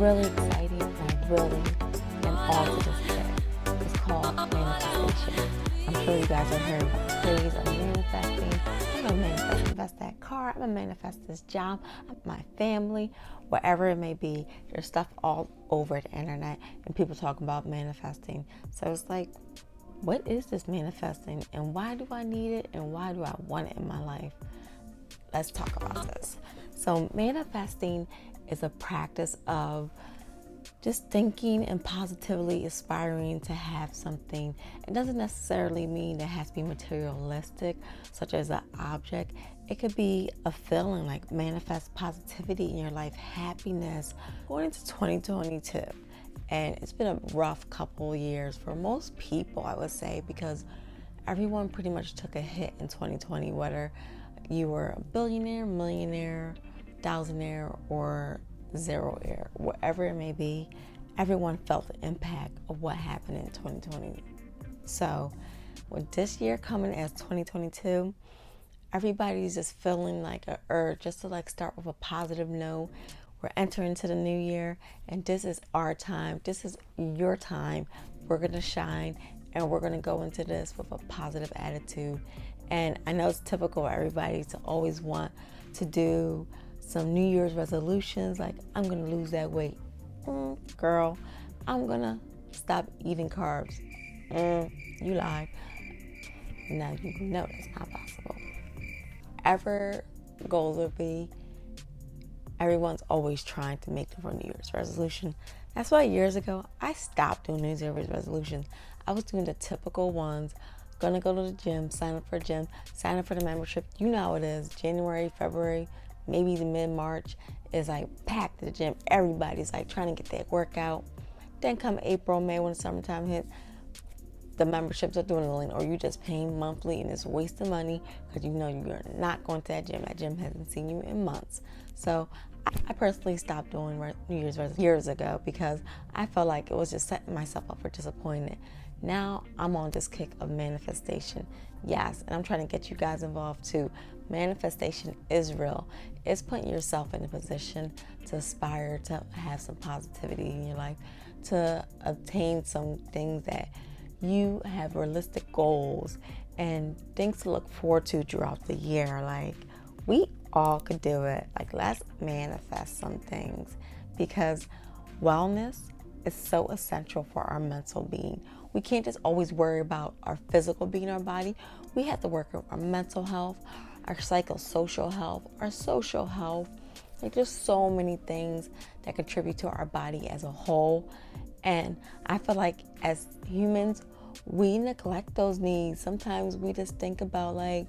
really exciting and I really am on to this today. It's called manifestation. I'm sure you guys are hearing about the craze of manifesting. I'm going to manifest that car. I'm going to manifest this job, my family, whatever it may be. There's stuff all over the internet and people talk about manifesting. So it's like, what is this manifesting and why do I need it and why do I want it in my life? Let's talk about this. So manifesting is a practice of just thinking and positively aspiring to have something. It doesn't necessarily mean it has to be materialistic, such as an object. It could be a feeling, like manifest positivity in your life, happiness. Going into 2022, and it's been a rough couple years for most people, I would say, because everyone pretty much took a hit in 2020, whether you were a billionaire, millionaire, thousandaire, or zeroaire, whatever it may be, everyone felt the impact of what happened in 2020. So with this year coming as 2022, everybody's just feeling like an urge just to like start with a positive note. We're entering into the new year and this is our time. This is your time. We're going to shine and we're going to go into this with a positive attitude. And I know it's typical of everybody to always want to do some New Year's resolutions, like I'm going to lose that weight. Girl, I'm going to stop eating carbs. You lied. Now you know that's not possible. Whatever goals would be, everyone's always trying to make them for New Year's resolution. That's why years ago, I stopped doing New Year's resolutions. I was doing the typical ones. Gonna go to the gym, sign up for a gym, sign up for the membership. You know how it is. January, February, maybe the mid-March is like packed to the gym. Everybody's like trying to get that workout. Then come April, May, when the summertime hits, the memberships are dwindling or you just paying monthly and it's wasting money because you know you're not going to that gym. That gym hasn't seen you in months. So I personally stopped doing New Year's resolutions years ago because I felt like it was just setting myself up for disappointment. Now I'm on this kick of manifestation. Yes, and I'm trying to get you guys involved too. Manifestation is real. It's putting yourself in a position to aspire to have some positivity in your life, to obtain some things that you have realistic goals and things to look forward to throughout the year. Like, we all could do it. Like, let's manifest some things because wellness is so essential for our mental being. We can't just always worry about our physical being, our body. We have to work on our mental health, our psychosocial health, our social health. Like, there's so many things that contribute to our body as a whole. And I feel like as humans, we neglect those needs. Sometimes we just think about like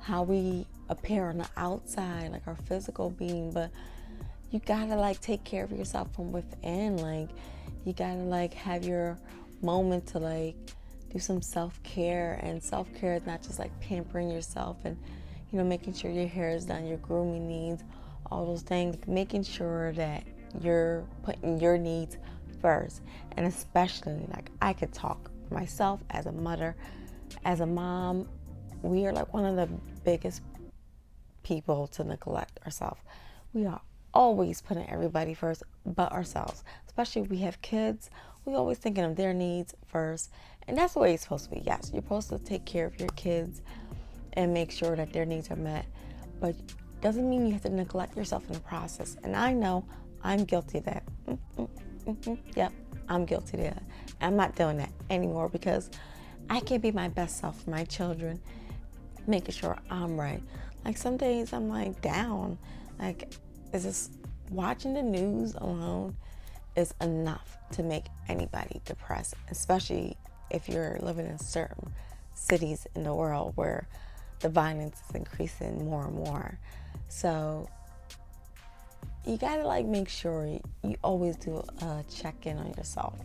how we appear on the outside, like our physical being, but you gotta like take care of yourself from within. Like, you gotta like have your moment to like do some self-care, and self-care is not just like pampering yourself and, you know, making sure your hair is done, your grooming needs, all those things, making sure that you're putting your needs first. And especially, like, I could talk for myself as a mother, as a mom, we are like one of the biggest people to neglect ourselves. We are always putting everybody first but ourselves. Especially if we have kids, we always thinking of their needs first. And that's the way it's supposed to be. Yes, you're supposed to take care of your kids and make sure that their needs are met. But doesn't mean you have to neglect yourself in the process. And I know I'm guilty of that. Yep, I'm guilty of that. I'm not doing that anymore because I can't be my best self for my children, making sure I'm right. Like, some days I'm like down. Like, is this watching the news alone is enough to make anybody depressed, especially if you're living in certain cities in the world where the violence is increasing more and more. So you gotta like make sure you always do a check-in on yourself.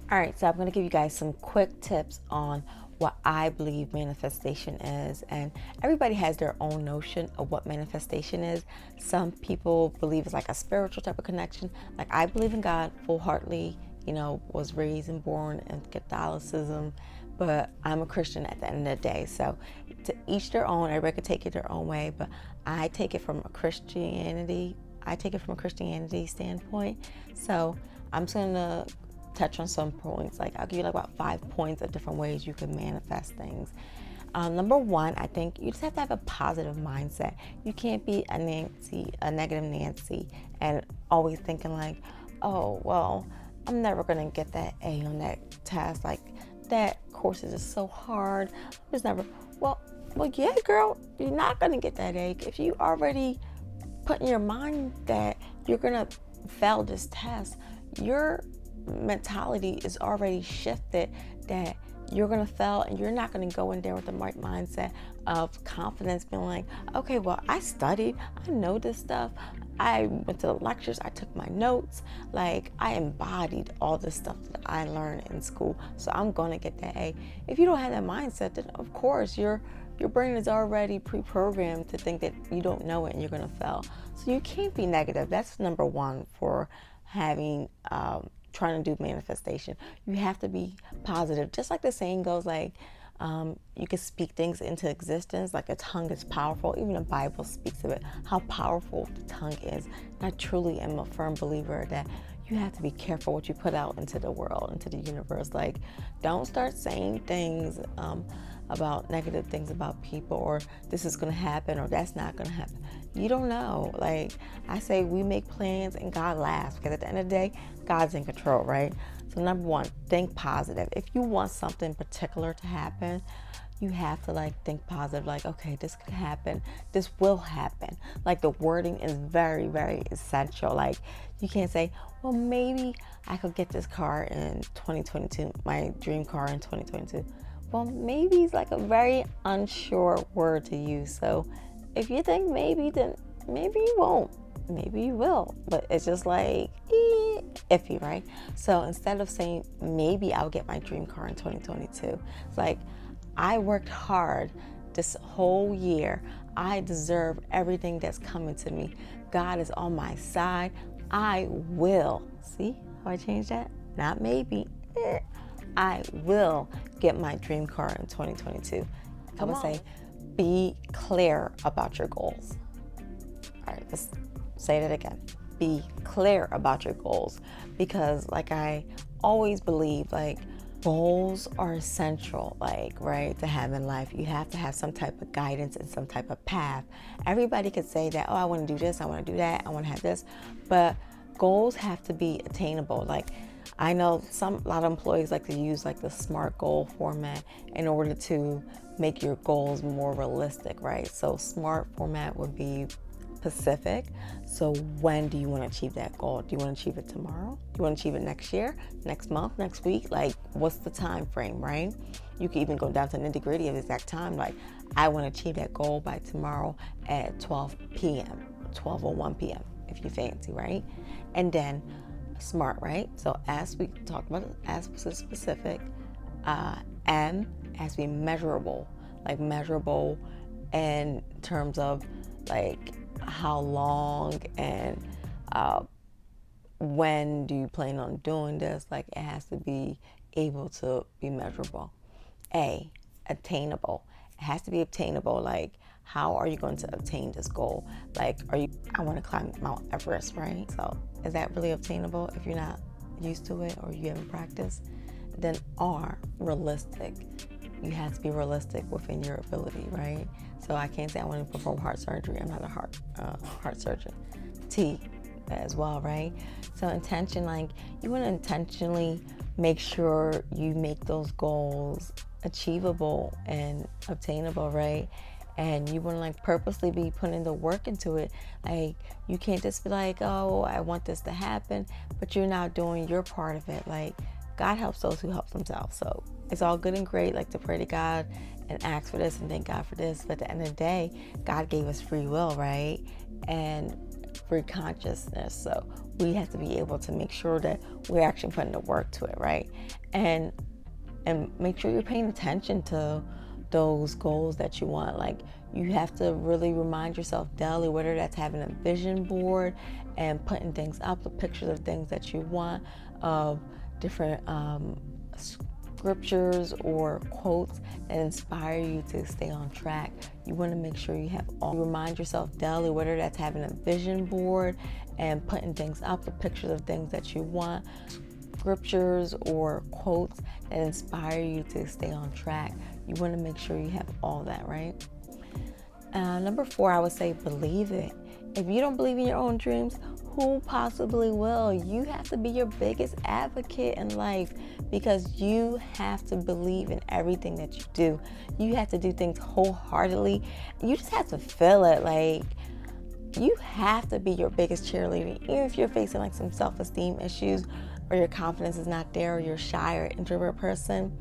All right, so I'm gonna give you guys some quick tips on what I believe manifestation is. And everybody has their own notion of what manifestation is. Some people believe it's like a spiritual type of connection. Like, I believe in God full-heartedly, you know, was raised and born in Catholicism, but I'm a Christian at the end of the day. So to each their own, everybody could take it their own way, but I take it from a Christianity. I take it from a Christianity standpoint. So I'm just gonna touch on some points. Like, I'll give you like about 5 points of different ways you can manifest things. Number one, I think you just have to have a positive mindset. You can't be a negative Nancy, and always thinking like, oh, well, I'm never gonna get that A on that test. Like, that course is just so hard. It's never. Well, yeah, girl, you're not gonna get that A if you already put in your mind that you're gonna fail this test. Your mentality is already shifted that you're going to fail, and you're not going to go in there with the right mindset of confidence, being like, okay, well, I studied, I know this stuff, I went to the lectures, I took my notes, like, I embodied all the stuff that I learned in school, so I'm going to get that A. If you don't have that mindset, then of course your brain is already pre-programmed to think that you don't know it and you're going to fail. So you can't be negative. That's number one for having trying to do manifestation. You have to be positive. Just like the saying goes, like, you can speak things into existence. Like, the tongue is powerful. Even the Bible speaks of it, how powerful the tongue is. And I truly am a firm believer that you have to be careful what you put out into the world, into the universe. Like, don't start saying things about negative things about people, or this is going to happen, or that's not going to happen. You don't know. Like I say, we make plans and God laughs, because at the end of the day, God's in control, right? So number one, think positive. If you want something particular to happen, you have to like think positive, like, okay, this could happen, this will happen. Like, the wording is very, very essential. Like, you can't say, well, maybe I could get this car in 2022, my dream car in 2022. Well, maybe it's like a very unsure word to use. So if you think maybe, then maybe you won't, maybe you will, but it's just like iffy, right? So instead of saying maybe I'll get my dream car in 2022, it's like, I worked hard this whole year. I deserve everything that's coming to me. God is on my side. I will. See how I changed that? Not maybe. I will get my dream car in 2022. I would say, be clear about your goals. All right, let's say that again. Be clear about your goals, because like I always believe, like, goals are essential, like, right, to have in life. You have to have some type of guidance and some type of path. Everybody could say that, oh, I want to do this, I want to do that, I want to have this, but goals have to be attainable. Like, I know a lot of employees like to use like the SMART goal format in order to make your goals more realistic, right? So SMART format would be specific. So when do you want to achieve that goal? Do you want to achieve it tomorrow? Do you want to achieve it next year, next month, next week? Like, what's the time frame, right? You can even go down to the nitty-gritty of exact time. Like, I want to achieve that goal by tomorrow at 12 p.m., 12:01 p.m. if you fancy, right? And then SMART, right? So as we talked about, as specific, M has to be measurable, like measurable in terms of like how long and when do you plan on doing this? Like, it has to be able to be measurable. A, attainable. It has to be obtainable. Like, how are you going to obtain this goal? Like, I want to climb Mount Everest, right? So is that really obtainable if you're not used to it or you haven't practiced? Then R, realistic. You have to be realistic within your ability, right? So I can't say I want to perform heart surgery. I'm not a heart surgeon. T as well, right? So intention, like, you want to intentionally make sure you make those goals achievable and obtainable, right? And you want to like purposely be putting the work into it. Like, you can't just be like, oh, I want this to happen, but you're not doing your part of it. Like, God helps those who help themselves. So it's all good and great, like, to pray to God and ask for this and thank God for this. But at the end of the day, God gave us free will, right? And free consciousness. So we have to be able to make sure that we're actually putting the work to it, right? And make sure you're paying attention to those goals that you want. Like, you have to really remind yourself daily, whether that's having a vision board and putting things up, the pictures of things that you want, of different scriptures or quotes that inspire you to stay on track. You want to make sure you have all. Remind yourself daily, whether that's having a vision board and putting things up, the pictures of things that you want, scriptures or quotes that inspire you to stay on track. You want to make sure you have all that, right? Number 4, I would say believe it. If you don't believe in your own dreams, who possibly will? You have to be your biggest advocate in life, because you have to believe in everything that you do. You have to do things wholeheartedly. You just have to feel it. Like, you have to be your biggest cheerleader. Even if you're facing like some self-esteem issues, or your confidence is not there, or you're shy or introvert person,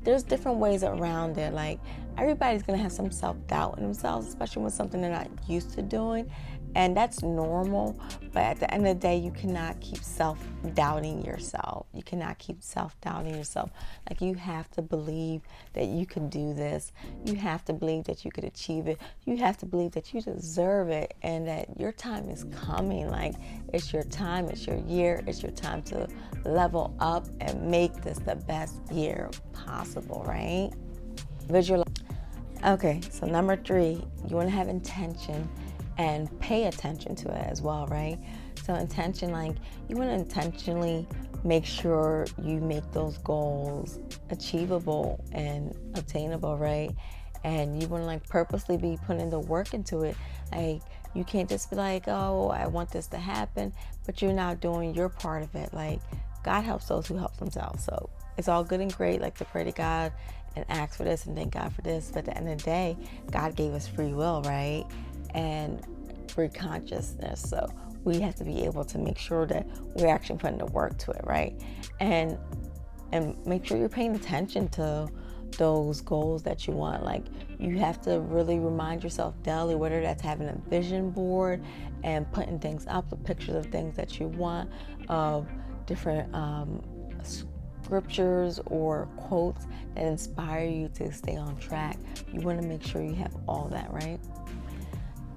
there's different ways around it. Like, everybody's gonna have some self-doubt in themselves, especially when something they're not used to doing. And that's normal, but at the end of the day, you cannot keep self-doubting yourself. You cannot keep self-doubting yourself. Like, you have to believe that you can do this. You have to believe that you could achieve it. You have to believe that you deserve it and that your time is coming. Like, it's your time, it's your year, it's your time to level up and make this the best year possible, right? Visualize. Okay, so number 3, you want to have intention and pay attention to it as well, right? So intention, like, you want to intentionally make sure you make those goals achievable and obtainable, right? And you want to like purposely be putting the work into it. Like, you can't just be like, oh, I want this to happen, but you're not doing your part of it. Like, God helps those who help themselves. So it's all good and great, like, to pray to God and ask for this and thank God for this. But at the end of the day, God gave us free will, right? And free consciousness. So we have to be able to make sure that we're actually putting the work to it, right? And make sure you're paying attention to those goals that you want. Like, you have to really remind yourself daily, whether that's having a vision board and putting things up, the pictures of things that you want, of different scriptures or quotes that inspire you to stay on track. You want to make sure you have all that, right?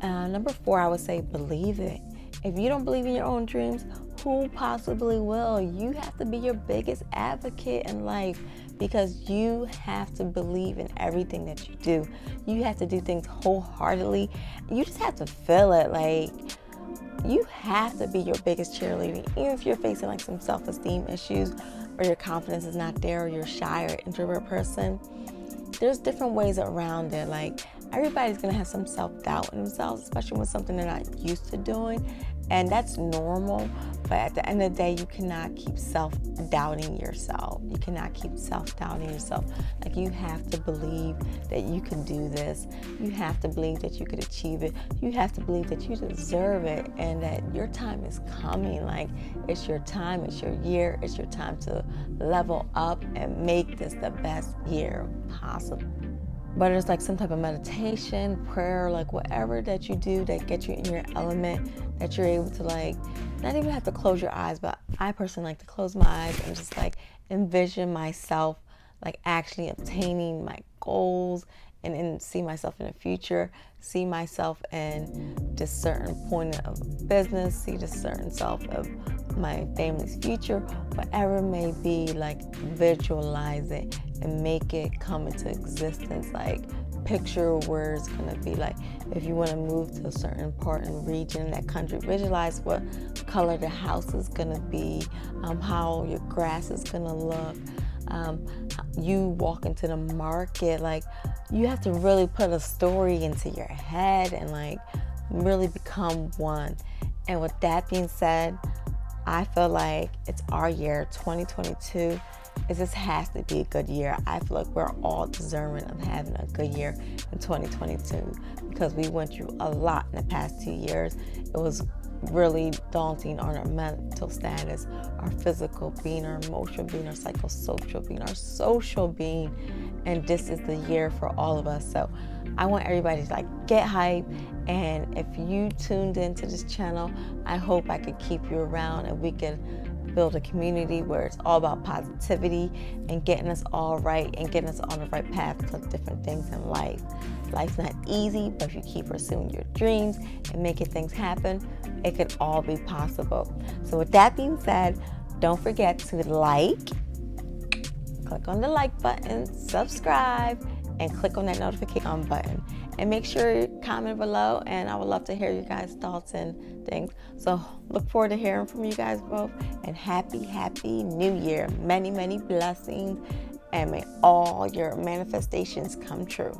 Number 4, I would say believe it. If you don't believe in your own dreams, who possibly will? You have to be your biggest advocate in life, because you have to believe in everything that you do. You have to do things wholeheartedly. You just have to feel it. Like, you have to be your biggest cheerleader. Even if you're facing like some self-esteem issues, or your confidence is not there, or you're shy or introvert person, there's different ways around it. Like, everybody's gonna have some self-doubt in themselves, especially when something they're not used to doing. And that's normal, but at the end of the day, you cannot keep self-doubting yourself. You cannot keep self-doubting yourself. Like, you have to believe that you can do this. You have to believe that you could achieve it. You have to believe that you deserve it and that your time is coming. Like, it's your time, it's your year, it's your time to level up and make this the best year possible. Whether it's like some type of meditation, prayer, like whatever that you do that gets you in your element, that you're able to like not even have to close your eyes, but I personally like to close my eyes and just like envision myself like actually obtaining my goals, and see myself in the future, see myself in this certain point of business, see this certain self of my family's future, whatever it may be. Like, visualize it and make it come into existence. Like, picture where it's gonna be. Like, if you want to move to a certain part and region in that country, visualize what color the house is gonna be, how your grass is gonna look, you walk into the market. Like, you have to really put a story into your head and like really become one. And with that being said, I feel like it's our year, 2022. This has to be a good year. I feel like we're all deserving of having a good year in 2022, because we went through a lot in the past 2 years. It was really daunting on our mental status, our physical being, our emotional being, our psychosocial being, our social being, and this is the year for all of us. So I want everybody to like get hype, and if you tuned into this channel, I hope I could keep you around and we could build a community where it's all about positivity and getting us all right and getting us on the right path to different things in life. Life's not easy, but if you keep pursuing your dreams and making things happen, it could all be possible. So with that being said, don't forget to like, click on the like button, subscribe, and click on that notification button. And make sure you comment below, and I would love to hear you guys' thoughts and things. So look forward to hearing from you guys both, and happy new year. Many blessings, and may all your manifestations come true.